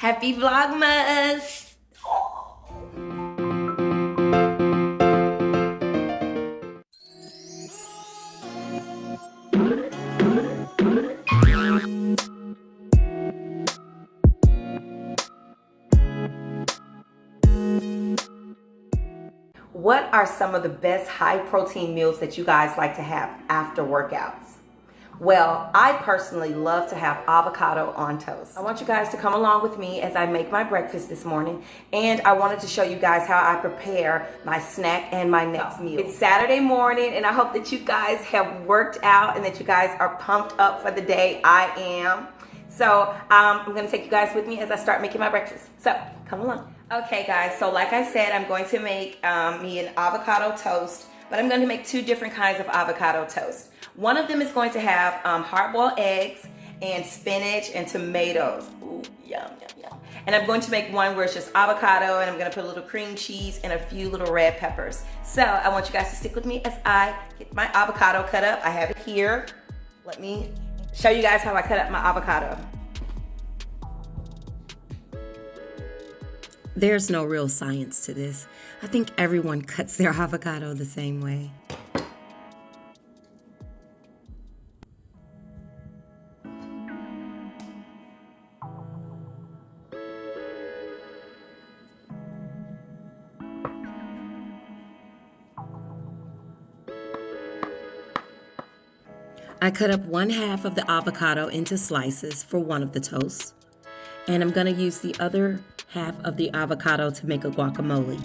Happy Vlogmas! What are some of the best high protein meals that you guys like to have after workouts? Well, I personally love to have avocado on toast. I want you guys to come along with me as I make my breakfast this morning, and I wanted to show you guys how I prepare my snack and my next meal. It's Saturday morning, and I hope that you guys have worked out and that you guys are pumped up for the day. I am. So I'm gonna take you guys with me as I start making my breakfast. So come along. Okay guys, so like I said, I'm going to make me an avocado toast, but I'm going to make two different kinds of avocado toast. One of them is going to have hard-boiled eggs and spinach and tomatoes. Ooh, yum, yum, yum. And I'm going to make one where it's just avocado, and I'm going to put a little cream cheese and a few little red peppers. So I want you guys to stick with me as I get my avocado cut up. I have it here. Let me show you guys how I cut up my avocado. There's no real science to this. I think everyone cuts their avocado the same way. I cut up 1/2 of the avocado into slices for one of the toasts, and I'm gonna use the other half of the avocado to make a guacamole.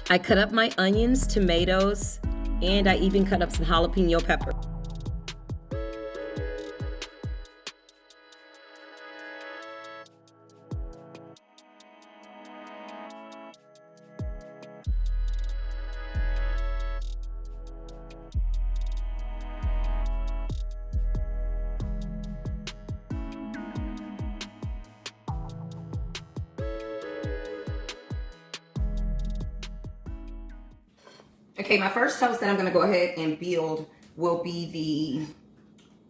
I cut up my onions, tomatoes, and I even cut up some jalapeno pepper. Okay, my first toast that I'm gonna go ahead and build will be the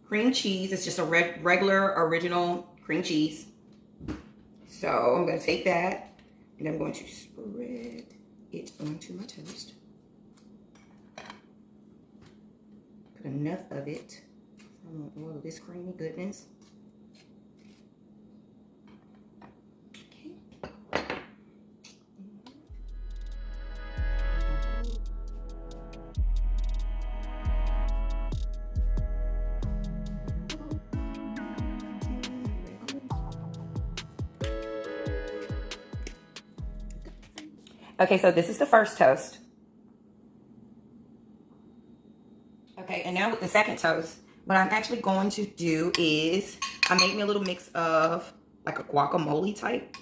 cream cheese. It's just a regular original cream cheese. So I'm gonna take that and I'm going to spread it onto my toast. Put enough of it. I want all of this creamy goodness. Okay, so this is the first toast. Okay, and now with the second toast, what I'm actually going to do is I made me a little mix of like a guacamole type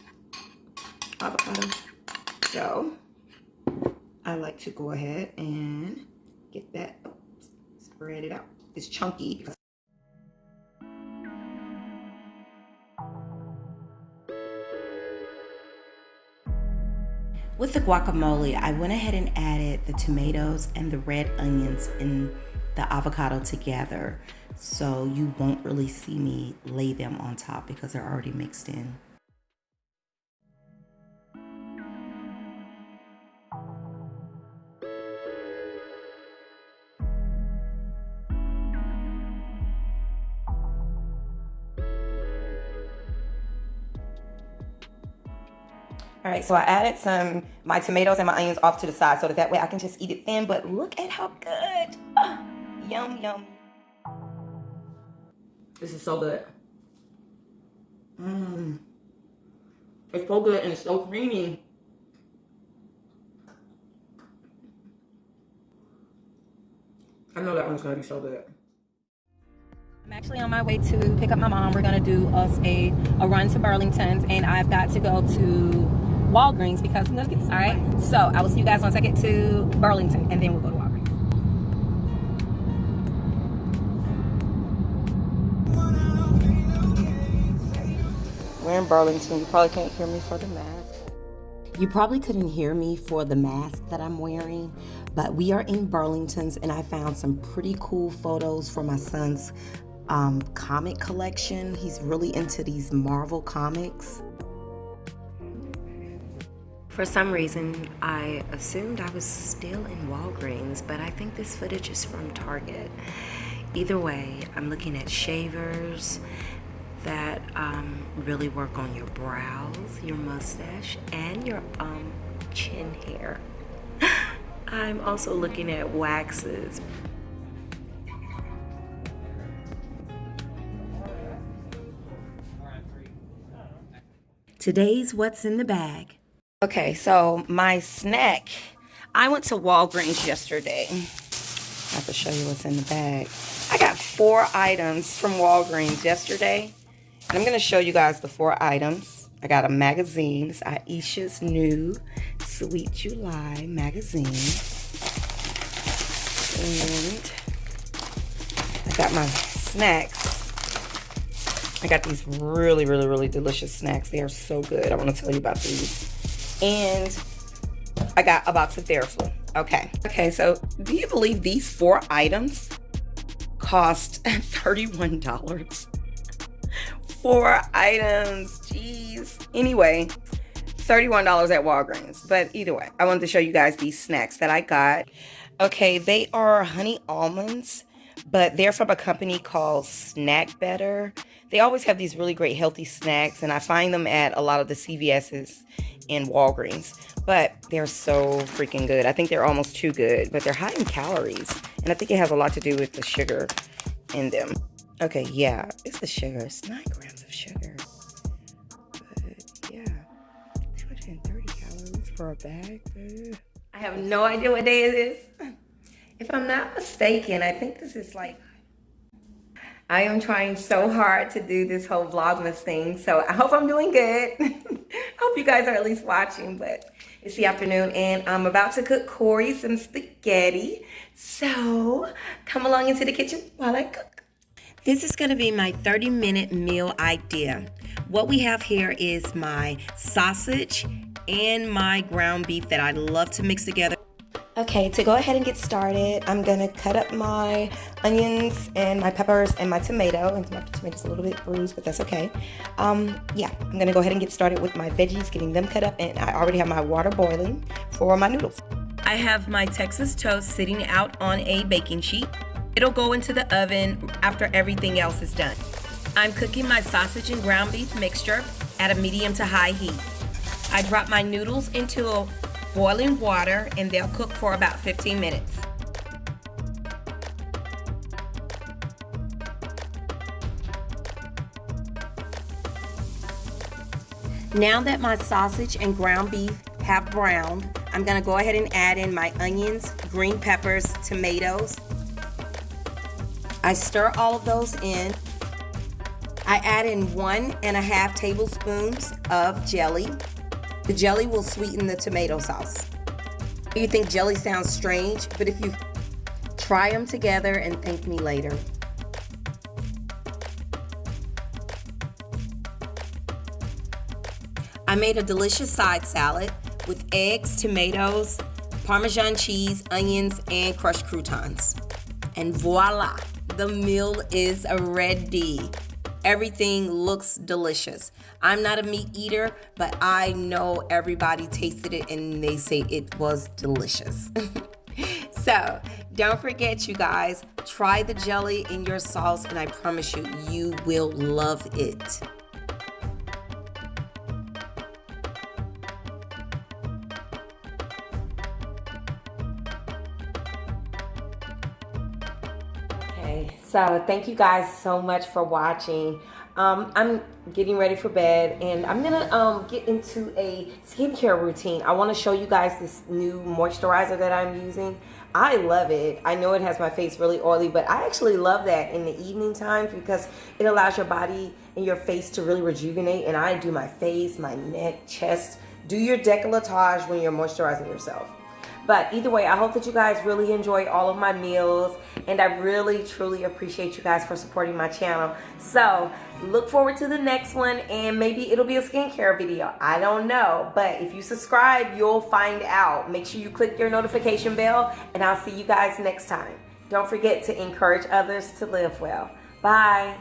avocado. So I like to go ahead and get that, spread it out. It's chunky because with the guacamole, I went ahead and added the tomatoes and the red onions and the avocado together, so you won't really see me lay them on top because they're already mixed in. all right, so I added my tomatoes and my onions off to the side so that way I can just eat it thin, but look at how good. Oh, yum, yum. This is so good. It's so good and it's so creamy. I know that one's gonna be so good. I'm actually on my way to pick up my mom. We're gonna do us a run to Burlington's, and I've got to go to Walgreens because I'm gonna get this. All right, so I will see you guys once I get to Burlington, and then we'll go to Walgreens. We're in Burlington. You probably can't hear me for the mask. You probably couldn't hear me for the mask that I'm wearing, but we are in Burlington's and I found some pretty cool photos for my son's comic collection. He's really into these Marvel comics. For some reason, I assumed I was still in Walgreens, but I think this footage is from Target. Either way, I'm looking at shavers that really work on your brows, your mustache, and your chin hair. I'm also looking at waxes. Today's what's in the bag. Okay, so my snack. I went to Walgreens yesterday. I have to show you what's in the bag. I got 4 items from Walgreens yesterday. And I'm going to show you guys the 4 items. I got a magazine. It's Aisha's new Sweet July magazine. And I got my snacks. I got these really, really, really delicious snacks. They are so good. I want to tell you about these. And I got a box of Theraflu. Okay, so do you believe these 4 items cost $31? 4 items, jeez. Anyway, $31 at Walgreens. But either way, I wanted to show you guys these snacks that I got. Okay, they are honey almonds, but they're from a company called Snack Better. They always have these really great healthy snacks, and I find them at a lot of the CVS's and Walgreens. But they're so freaking good. I think they're almost too good, but they're high in calories, and I think it has a lot to do with the sugar in them. Okay, yeah, it's the sugar. It's 9 grams of sugar. But yeah, 230 calories for a bag. I have no idea what day it is. If I'm not mistaken, I think this is like, I am trying so hard to do this whole Vlogmas thing, so I hope I'm doing good. I hope you guys are at least watching, but it's the afternoon and I'm about to cook Corey some spaghetti. So come along into the kitchen while I cook. This is going to be my 30-minute meal idea. What we have here is my sausage and my ground beef that I love to mix together. Okay, to go ahead and get started, I'm gonna cut up my onions and my peppers and my tomato. And my tomato's a little bit bruised, but that's okay. Yeah, I'm gonna go ahead and get started with my veggies, getting them cut up, and I already have my water boiling for my noodles. I have my Texas toast sitting out on a baking sheet. It'll go into the oven after everything else is done. I'm cooking my sausage and ground beef mixture at a medium to high heat. I drop my noodles into boiling water and they'll cook for about 15 minutes. Now that my sausage and ground beef have browned, I'm gonna go ahead and add in my onions, green peppers, tomatoes. I stir all of those in. I add in 1.5 tablespoons of jelly. The jelly will sweeten the tomato sauce. You think jelly sounds strange, but if you try them together and thank me later. I made a delicious side salad with eggs, tomatoes, Parmesan cheese, onions, and crushed croutons. And voila, the meal is ready. Everything looks delicious. I'm not a meat eater, but I know everybody tasted it and they say it was delicious. So don't forget, you guys, try the jelly in your sauce and I promise you, you will love it. So thank you guys so much for watching. I'm getting ready for bed and I'm gonna get into a skincare routine. I want to show you guys this new moisturizer that I'm using. I love it. I know it has my face really oily, but I actually love that in the evening times because it allows your body and your face to really rejuvenate. And I do my face, my neck, chest. Do your décolletage when you're moisturizing yourself. But either way, I hope that you guys really enjoy all of my meals, and I really truly appreciate you guys for supporting my channel. So look forward to the next one, and maybe it'll be a skincare video. I don't know, but if you subscribe, you'll find out. Make sure you click your notification bell, and I'll see you guys next time. Don't forget to encourage others to live well. Bye.